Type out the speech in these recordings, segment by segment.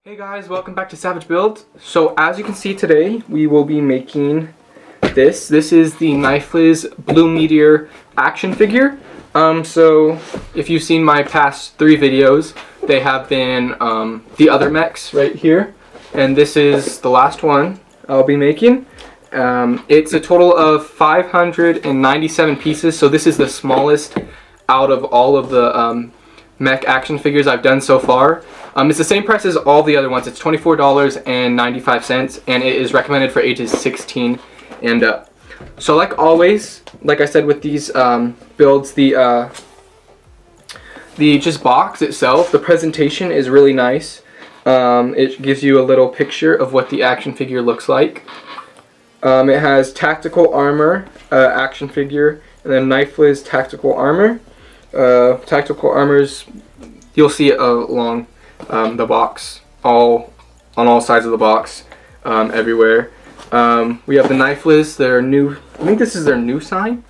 Hey guys, welcome back to Savage Builds. So as you can see today, we will be making this. This is the Nifeliz Blue Meteor action figure. So if you've seen my past 3 videos, they have been the other mechs right here. And this is the last one I'll be making. It's a total of 597 pieces, so this is the smallest out of all of the mech action figures I've done so far. It's the same price as all the other ones. It's $24.95, and it is recommended for ages 16 and up. So like always, like I said with these builds, the just box itself, the presentation is really nice. It gives you a little picture of what the action figure looks like. It has tactical armor, action figure, and then Nifeliz tactical armor. Tactical armors, you'll see it along the box, on all sides of the box, everywhere. We have the Nifeliz, their new, I think this is their new sign,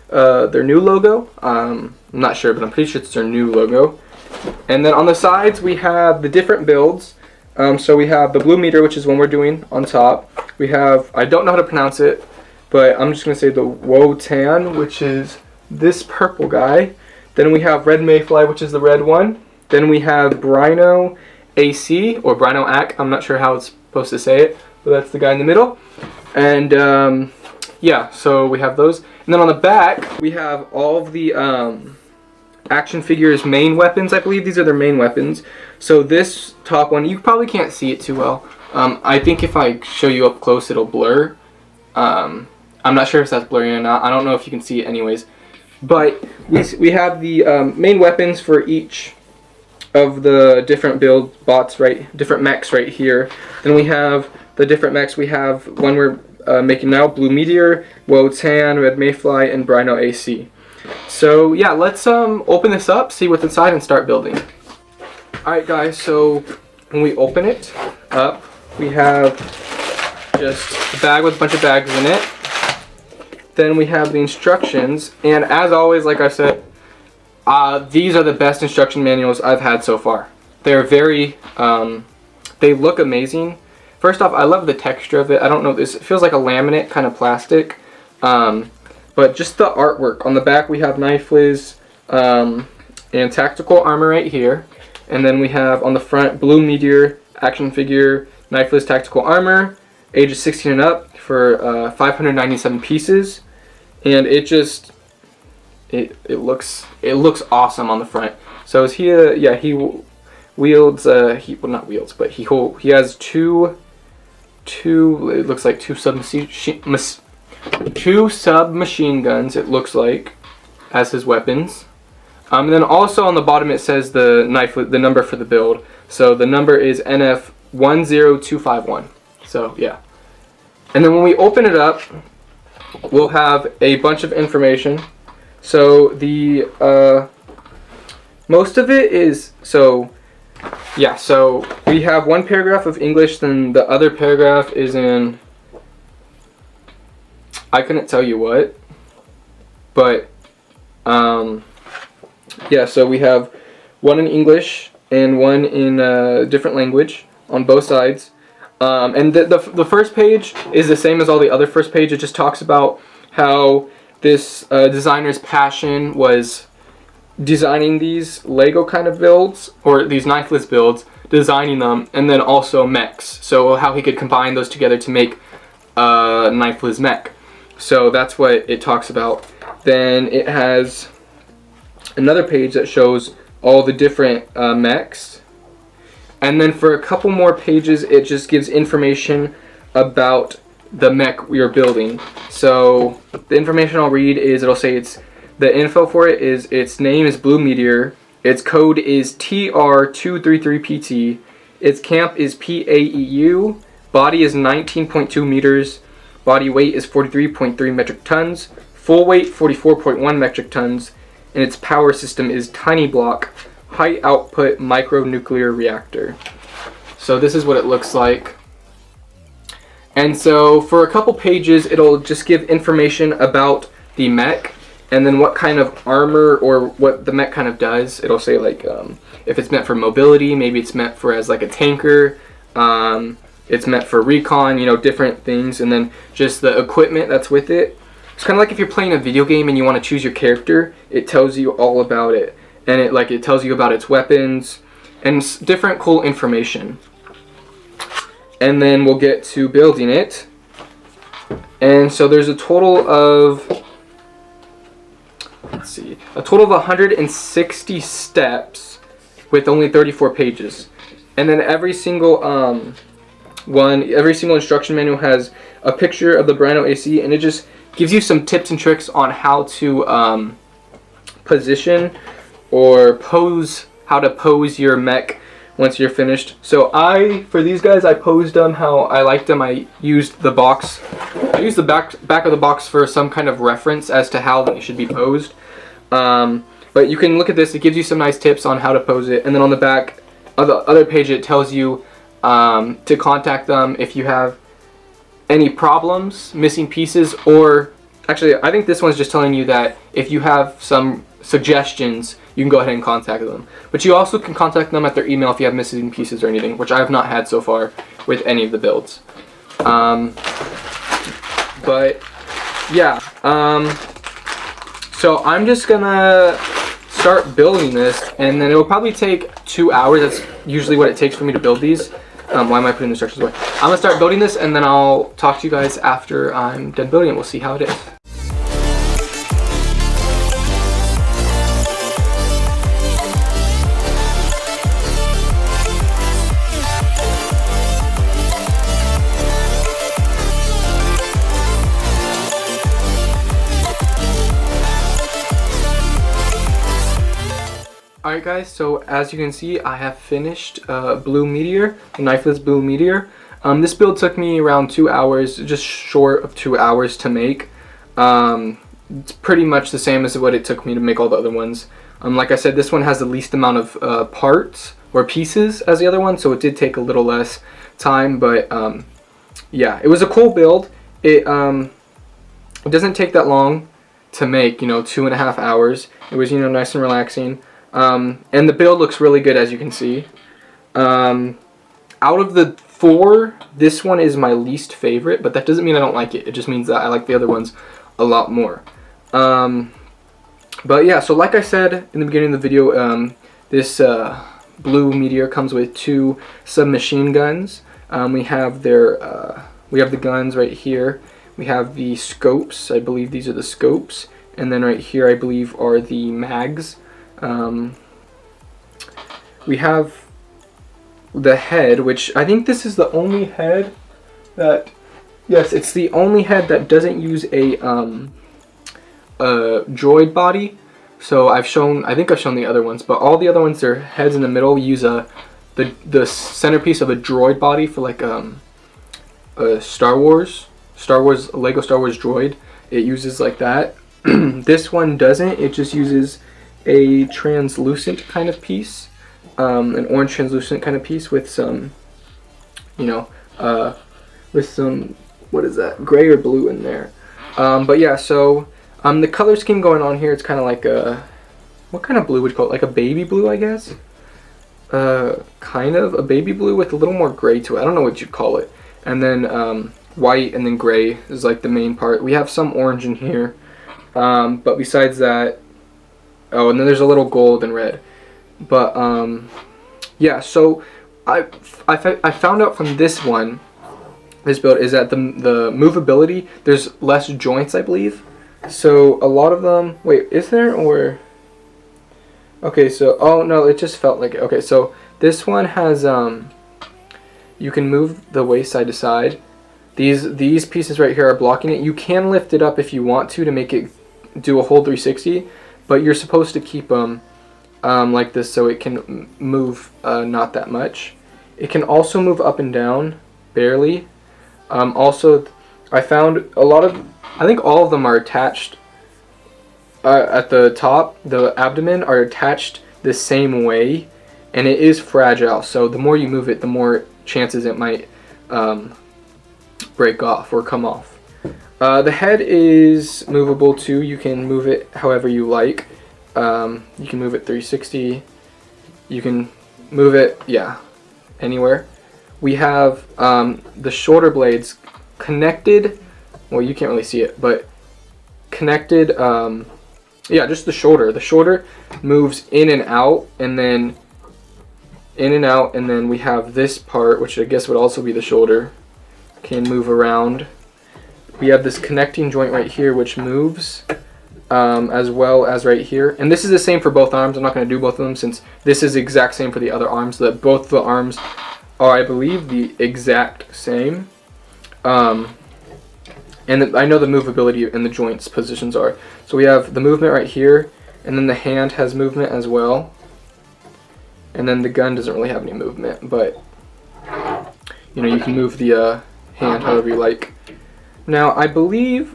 their new logo. I'm not sure, but I'm pretty sure it's their new logo. And then on the sides we have the different builds. So we have the Blue Meteor, which is one we're doing on top. We have, I don't know how to pronounce it, but I'm just going to say the Wotan, which is this purple guy. Then we have Red Mayfly, which is the red one. Then we have Brino AC, or Brino AC, I'm not sure how it's supposed to say it, but that's the guy in the middle. And yeah, so we have those. And then on the back, we have all of the action figures' main weapons. I believe these are their main weapons. So this top one, you probably can't see it too well. I think if I show you up close, it'll blur. I'm not sure if that's blurry or not. I don't know if you can see it anyways. But we have the main weapons for each of the different build bots, different mechs right here. Then we have the different mechs. We have one we're making now, Blue Meteor, Wotan, Red Mayfly, and Brino AC. So yeah, let's open this up, see what's inside, and start building. Alright guys, so when we open it up, we have just a bag with a bunch of bags in it. Then we have the instructions, and as always, like I said, these are the best instruction manuals I've had so far. They're very, they look amazing. First off, I love the texture of it. I don't know, it feels like a laminate kind of plastic. But just the artwork. On the back we have Nifeliz and tactical armor right here. And then we have on the front Blue Meteor action figure, Nifeliz tactical armor, ages 16 and up for 597 pieces. And it just, it looks awesome on the front. So is he yeah, he wields well, not wields, but he has two it looks like two submachine guns, it looks like, as his weapons. And then also on the bottom it says the number for the build. So the number is NF10251. So yeah. And then when we open it up, we'll have a bunch of information. So the most of it is, so yeah, so we have one paragraph of English, then the other paragraph is in, I couldn't tell you what, but yeah, so we have one in English and one in a different language on both sides. And the first page is the same as all the other first page. It just talks about how this designer's passion was designing these Lego kind of builds, or these Nifeliz builds, designing them, and then also mechs. So how he could combine those together to make a Nifeliz mech. So that's what it talks about. Then it has another page that shows all the different mechs. And then for a couple more pages, it just gives information about the mech we are building. So the information I'll read is, it'll say the info for it is, its name is Blue Meteor, its code is TR233PT, its camp is PAEU, body is 19.2 meters, body weight is 43.3 metric tons, full weight 44.1 metric tons, and its power system is tiny block, high output micronuclear reactor. So this is what it looks like. And so for a couple pages, it'll just give information about the mech, and then what kind of armor or what the mech kind of does. It'll say like if it's meant for mobility, maybe it's meant for as like a tanker, It's meant for recon, you know, different things, and then just the equipment that's with it. It's kind of like if you're playing a video game and you want to choose your character, it tells you all about it, and it tells you about its weapons and different cool information. And then we'll get to building it. And so there's a total of, let's see, a total of 160 steps with only 34 pages. And then every single instruction manual has a picture of the Brano AC, and it just gives you some tips and tricks on how to position or pose, how to pose your mech once you're finished. So for these guys, I posed them how I liked them. I used the box. I used the back of the box for some kind of reference as to how they should be posed. But you can look at this. It gives you some nice tips on how to pose it. And then on the back of the other page, it tells you to contact them if you have any problems, missing pieces, or actually, I think this one's just telling you that if you have some suggestions, you can go ahead and contact them. But you also can contact them at their email if you have missing pieces or anything, which I have not had so far with any of the builds. But yeah, so I'm just gonna start building this, and then it will probably take 2 hours. That's usually what it takes for me to build these. Why am I putting the instructions away? I'm gonna start building this, and then I'll talk to you guys after I'm done building it. We'll see how it is. Alright guys, so as you can see, I have finished Blue Meteor, the Nifeliz Blue Meteor. This build took me around 2 hours, just short of 2 hours to make. It's pretty much the same as what it took me to make all the other ones. Like I said, this one has the least amount of parts or pieces as the other one, so it did take a little less time, but yeah, it was a cool build. It doesn't take that long to make, you know, 2.5 hours. It was, you know, nice and relaxing. And the build looks really good, as you can see. Out of the 4, this one is my least favorite, but that doesn't mean I don't like it. It just means that I like the other ones a lot more. But yeah, so like I said in the beginning of the video, this Blue Meteor comes with 2 submachine guns. We have the guns right here. We have the scopes. I believe these are the scopes. And then right here, I believe, are the mags. We have the head, which I think this is the only head that, yes, it's the only head that doesn't use a droid body. So I think I've shown the other ones, but all the other ones, their heads in the middle use the centerpiece of a droid body for like a Lego Star Wars droid. It uses like that. This one doesn't. It just uses a translucent kind of piece, an orange translucent kind of piece with some, you know, with some, what is that, gray or blue in there. But yeah, so the color scheme going on here, it's kind of like a, what kind of blue would you call it? Like a baby blue, I guess. Kind of a baby blue with a little more gray to it. I don't know what you'd call it. And then white and then gray is like the main part. We have some orange in here, but besides that, oh, and then there's a little gold and red. But yeah, so I found out from this build is that the movability, there's less joints, I believe. So a lot of them, wait, is there, or, okay, so, oh no, it just felt like it. Okay, so this one has you can move the waist side to side. These pieces right here are blocking it. You can lift it up if you want to make it do a whole 360, but you're supposed to keep them like this so it can move not that much. It can also move up and down, barely. Also, I found I think all of them are attached at the top. The abdomen are attached the same way, and it is fragile, so the more you move it, the more chances it might break off or come off. The head is movable too. You can move it however you like. You can move it 360. You can move it, yeah, anywhere. we have the shoulder blades connected. Well, you can't really see it, but connected. Yeah, just the shoulder. The shoulder moves in and out, and then in and out, and then we have this part, which I guess would also be the shoulder, can move around. We have this connecting joint right here, which moves, as well as right here. And this is the same for both arms. I'm not going to do both of them since this is the exact same for the other arms. That both the arms are, I believe, the exact same. And I know the movability and the joints positions are. So we have the movement right here, and then the hand has movement as well. And then the gun doesn't really have any movement, but you know, you can move the hand however you like. Now, I believe,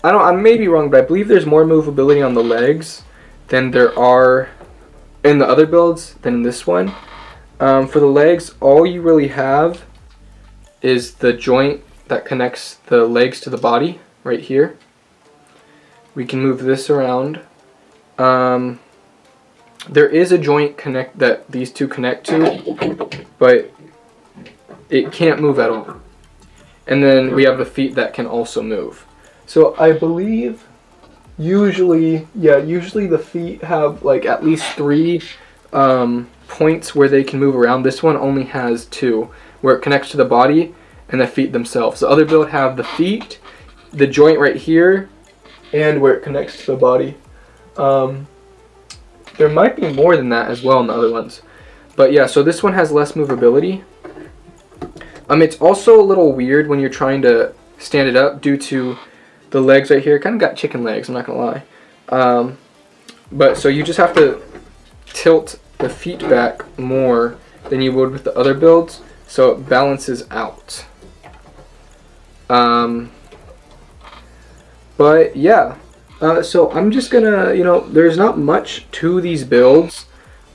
I may be wrong, but I believe there's more movability on the legs than there are in the other builds than in this one. For the legs, all you really have is the joint that connects the legs to the body right here. We can move this around. There is a joint connect that these two connect to, but it can't move at all. And then we have the feet that can also move. So I believe usually the feet have like at least 3 points where they can move around. This one only has 2, where it connects to the body and the feet themselves. The other build have the feet, the joint right here, and where it connects to the body. There might be more than that as well in the other ones. But yeah, so this one has less movability. It's also a little weird when you're trying to stand it up due to the legs right here. Kind of got chicken legs, I'm not gonna lie. But so you just have to tilt the feet back more than you would with the other builds, so it balances out. But yeah, so I'm just gonna, there's not much to these builds.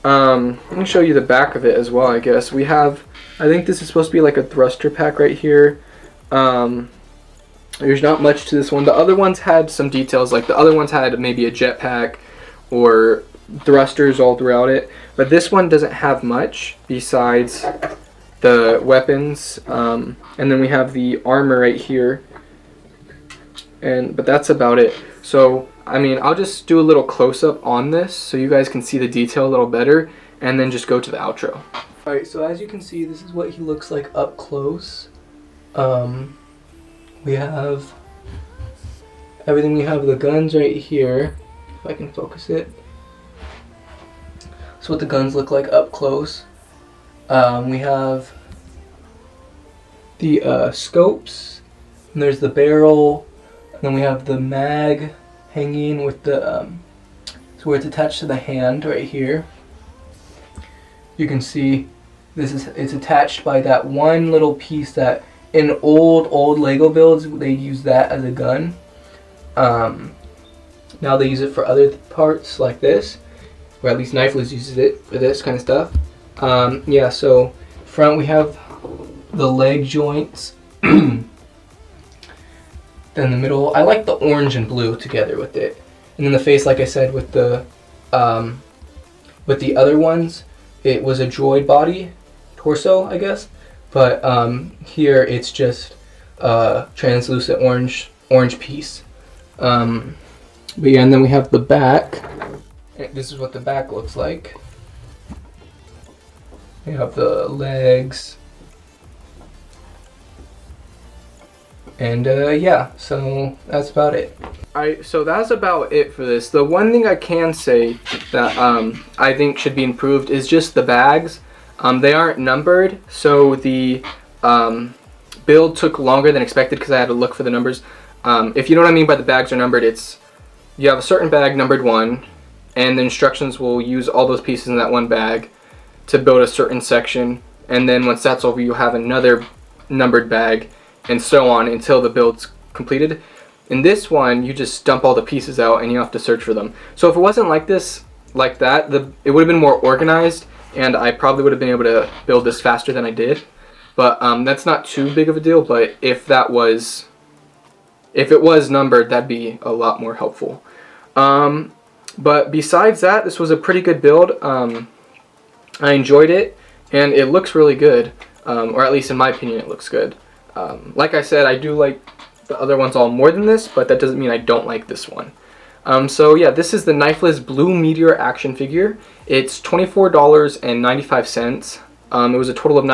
Let me show you the back of it as well, I guess. We have, I think this is supposed to be like a thruster pack right here. There's not much to this one. The other ones had some details, like the other ones had maybe a jetpack or thrusters all throughout it. But this one doesn't have much besides the weapons. And then we have the armor right here. But that's about it. So, I mean, I'll just do a little close-up on this so you guys can see the detail a little better, and then just go to the outro. Alright, so as you can see, this is what he looks like up close. We have everything. We have the guns right here, if I can focus it. That's what the guns look like up close. We have the scopes, and there's the barrel, and then we have the mag hanging with the so where it's attached to the hand right here. You can see it's attached by that one little piece that in old Lego builds they use that as a gun. Now they use it for other parts like this, or at least Nifeliz uses it for this kind of stuff. Yeah, so front we have the leg joints. Then the middle, I like the orange and blue together with it. And then the face, like I said, with the other ones, it was a droid body, torso, I guess. But here it's just translucent orange piece. But yeah, and then we have the back. This is what the back looks like. We have the legs. And yeah, so that's about it. Alright, so that's about it for this. The one thing I can say that I think should be improved is just the bags. They aren't numbered, so the build took longer than expected because I had to look for the numbers. If you know what I mean by the bags are numbered, it's you have a certain bag numbered 1, and the instructions will use all those pieces in that one bag to build a certain section, and then once that's over, you'll have another numbered bag, and so on until the build's completed. In this one, you just dump all the pieces out and you have to search for them. So if it wasn't like this, like that, it would have been more organized, and I probably would have been able to build this faster than I did. But that's not too big of a deal, but if it was numbered, that'd be a lot more helpful. But besides that, this was a pretty good build. I enjoyed it, and it looks really good. or at least in my opinion, it looks good. Like I said, I do like the other ones all more than this, but that doesn't mean I don't like this one. So yeah, this is the Nifeliz Blue Meteor action figure. It's $24.95. It was a total of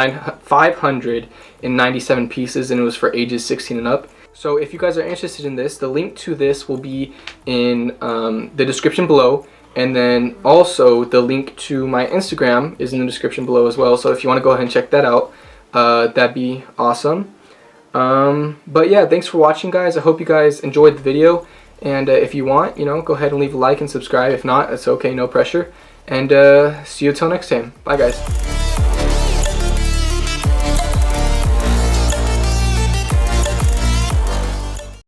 597 pieces, and it was for ages 16 and up. So if you guys are interested in this, the link to this will be in the description below, and then also the link to my Instagram is in the description below as well. So if you want to go ahead and check that out, that'd be awesome. But yeah, thanks for watching, guys. I hope you guys enjoyed the video, and if you want, go ahead and leave a like and subscribe. If not, it's okay, no pressure. And see you till next time. Bye, guys.